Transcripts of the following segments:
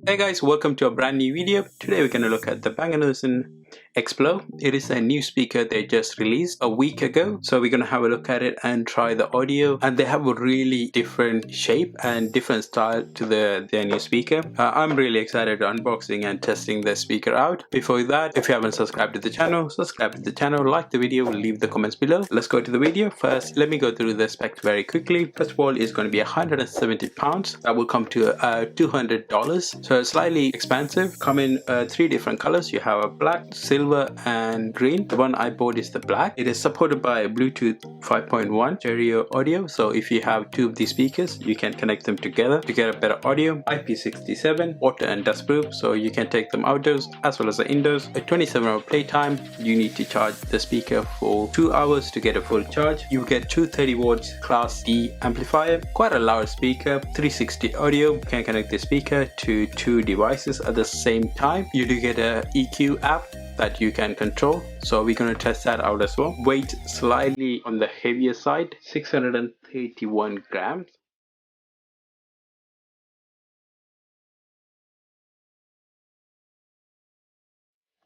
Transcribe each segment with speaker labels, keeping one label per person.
Speaker 1: Hey guys, welcome to a brand new video. Today we're going to look at the Olufsen Explore. It is a new speaker they just released a week ago. So we're going to have a look at it and try the audio. And they have a really different shape and different style to their new speaker. I'm really excited to unboxing and testing the speaker out. Before that, if you haven't subscribed to the channel, subscribe to the channel, like the video, leave the comments below. Let's go to the video. First, let me go through the specs very quickly. First of all, it's going to be £170. That will come to $200. So it's slightly expensive. Come in three different colors. You have a black, silver and green. The one I bought is the black. It is supported by Bluetooth 5.1 stereo audio. So if you have two of these speakers, you can connect them together to get a better audio. IP67, water and dust proof, so you can take them outdoors as well as the indoors. A 27-hour playtime. You need to charge the speaker for 2 hours to get a full charge. You get 230 watts Class D amplifier. Quite a loud speaker. 360 audio. You can connect the speaker to two devices at the same time. You do get a EQ app that you can control, so we're going to test that out as well. Weight slightly on the heavier side, 631 grams.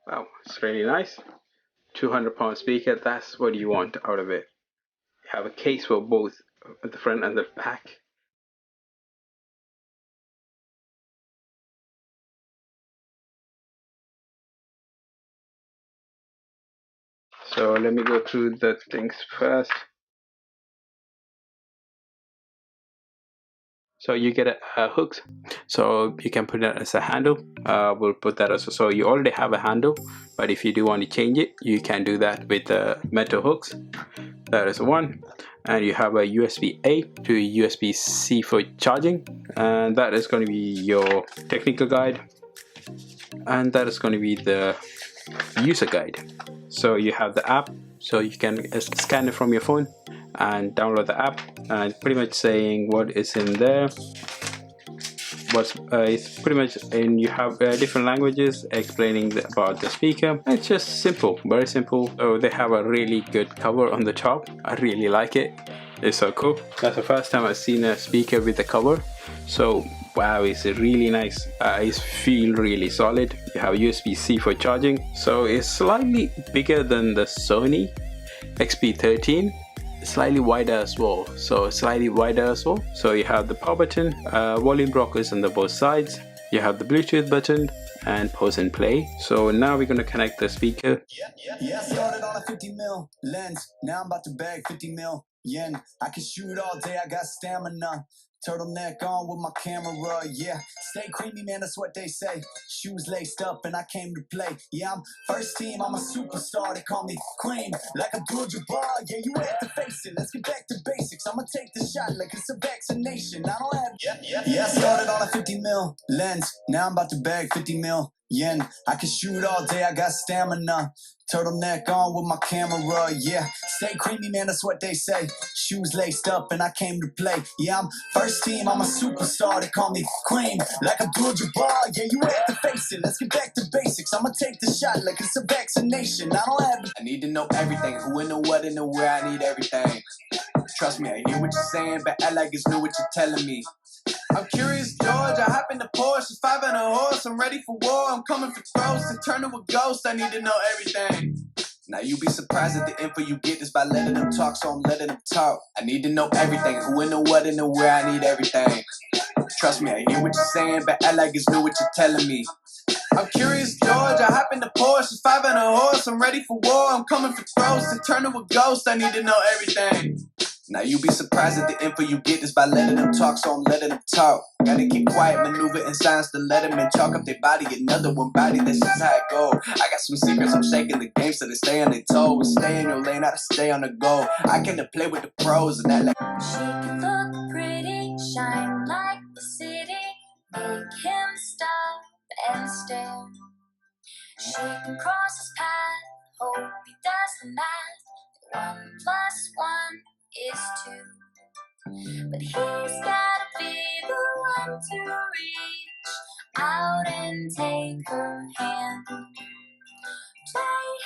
Speaker 1: Wow, it's really nice. 200-pound speaker, that's what you want out of it. You have a case for both the front and the back. So let me go through the things first. So you get a hooks, so you can put that as a handle. We'll put that as so you already have a handle, but if you do want to change it, you can do that with the metal hooks. That is one. And you have a USB-A to USB-C for charging, and that is going to be your technical guide, and that is going to be the user guide. So you have the app, so you can scan it from your phone and download the app, and pretty much saying what is in there. It's pretty much, and you have different languages explaining about the speaker. It's just simple, very simple. So they have a really good cover on the top. I really like it. It's so cool. That's the first time I've seen a speaker with a cover. So wow, it's really nice. It feels really solid. You have USB-C for charging. So it's slightly bigger than the Sony XP13. Slightly wider as well, so you have the power button, volume rockers on the both sides. You have the Bluetooth button and pause and play. So now we're going to connect the speaker. Yeah, started on a 50 mil lens. Now I'm about to bag 50 mil yen. I can shoot all day, I got stamina. Turtleneck on with my camera, yeah. Stay creamy, man, that's what they say. Shoes laced up and I came to play. Yeah, I'm first team, I'm a superstar. They call me Queen, like a Abdul-Jabbar. Yeah, you have to face it. Let's get back to basics. I'ma take the shot like it's a vaccination. I don't have... Yeah, started on a 50 mil lens. Now I'm about to bag 50 mil yen. I can shoot all day, I got stamina. Turtleneck on with my camera, yeah. Stay creamy, man, that's what they say. Shoes laced up and I came to play. Yeah, I'm first team, I'm a superstar. They call me Queen, like a Abdul-Jabbar. Yeah, you have to face it. Let's get back to basics. I'ma take the shot like it's a vaccination. I don't have... I need to know everything. Who and the what and the where. I need everything. Trust me, I hear what you're saying, but act like it's new what you're telling me. I'm curious, George. I hop in the Porsche, 5 and a horse. I'm ready for war. I'm coming for throats and turn to a ghost. I need to know everything. Now you be surprised at the info you get is by letting them talk, so I'm letting them talk. I need to know everything. Who and the what and the where. I need everything. Trust me, I hear what you're saying, but act like it's new what you're telling me. I'm curious, George. I hop in the Porsche, 5 and a horse. I'm ready for war. I'm coming for throats and turn to a ghost. I need to know everything. Now you be surprised at the info you get is by letting them talk, so I'm letting them talk. Gotta keep quiet, maneuver in silence to let them in. Talk up their body, another one body, that's just how it go. I got some secrets, I'm shaking the game so they stay on their toes. Stay in your lane, how to stay on the go. I came to play with the pros and that like... She can look pretty, shine like the city, make him stop and stare. She can cross his path, hope he does the math. 1 plus 1 is 2, but he's gotta be the one to reach out and take her hand, play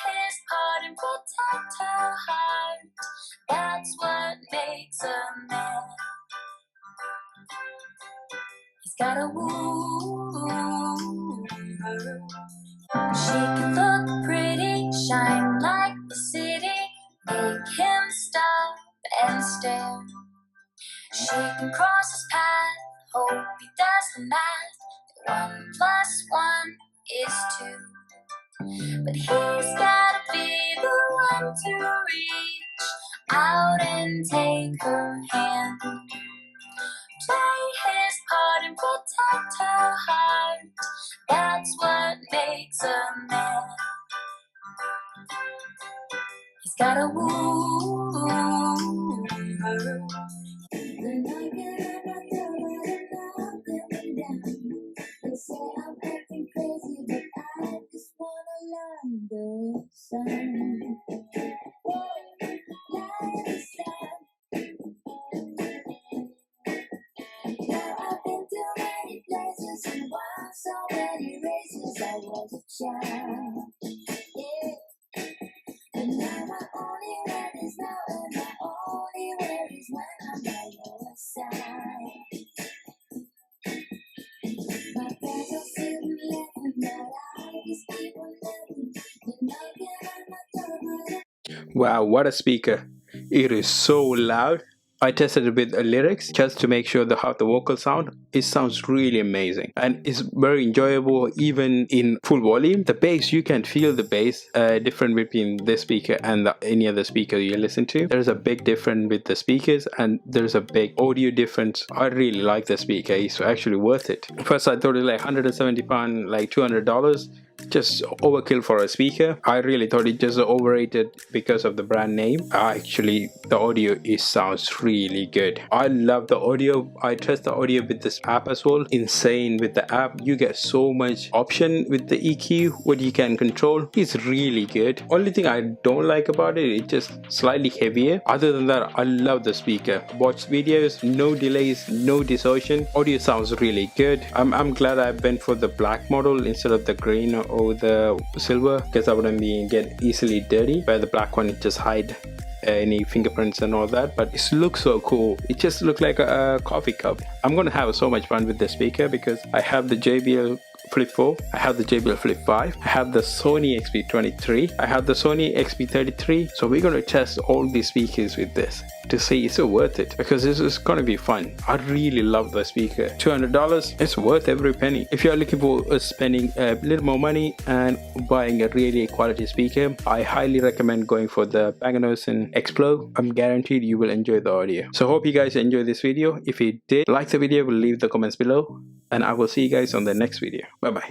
Speaker 1: his part and protect her heart. That's what makes a man. He's gotta woo
Speaker 2: She can look pretty, shine like the city, make him stop and stare. She can cross his path, hope he does the math. 1 + 1 is 2. But he's gotta be the one to reach out and take her hand. Play his part and protect her heart. That's what makes a man. He's gotta woo her. They say I'm acting crazy, but I just wanna learn the sun. Light the sun. Now I've been to many places and won so many races. I was a child, yeah. But now my only word is now, and my only word is when I'm by your side. My friends are sitting laughing, but I just keep on laughing. You're knocking on my door, but
Speaker 1: Wow, what a speaker. It is so loud. I tested it with the lyrics just to make sure how the vocals sound. It sounds really amazing and it's very enjoyable even in full volume. The bass, you can feel the bass different between this speaker and any other speaker you listen to. There's a big difference with the speakers and there's a big audio difference. I really like the speaker. It's actually worth it. First I thought it was like £170, like $200. Just overkill for a speaker. I really thought it just overrated because of the brand name. Actually, the audio sounds really good. I love the audio. I test the audio with this app as well. Insane with the app. You get so much option with the EQ, what you can control. It's really good. Only thing I don't like about it, it's just slightly heavier. Other than that, I love the speaker. Watch videos, no delays, no distortion. Audio sounds really good. I'm glad I went for the black model instead of the green or the silver, because I wouldn't get easily dirty, where the black one it just hide any fingerprints and all that. But it looks so cool. It just looks like a coffee cup. I'm gonna have so much fun with the speaker because I have the JBL Flip 4, I have the JBL Flip 5, I have the Sony XP23, I have the Sony XP33. So we're going to test all these speakers with this to see it's so worth it, because this is going to be fun. I really love the speaker. $200, it's worth every penny. If you're looking for spending a little more money and buying a really quality speaker, I highly recommend going for the Olufsen Explore. I'm guaranteed you will enjoy the audio. So hope you guys enjoyed this video. If you did like the video, leave the comments below and I will see you guys on the next video. Bye bye.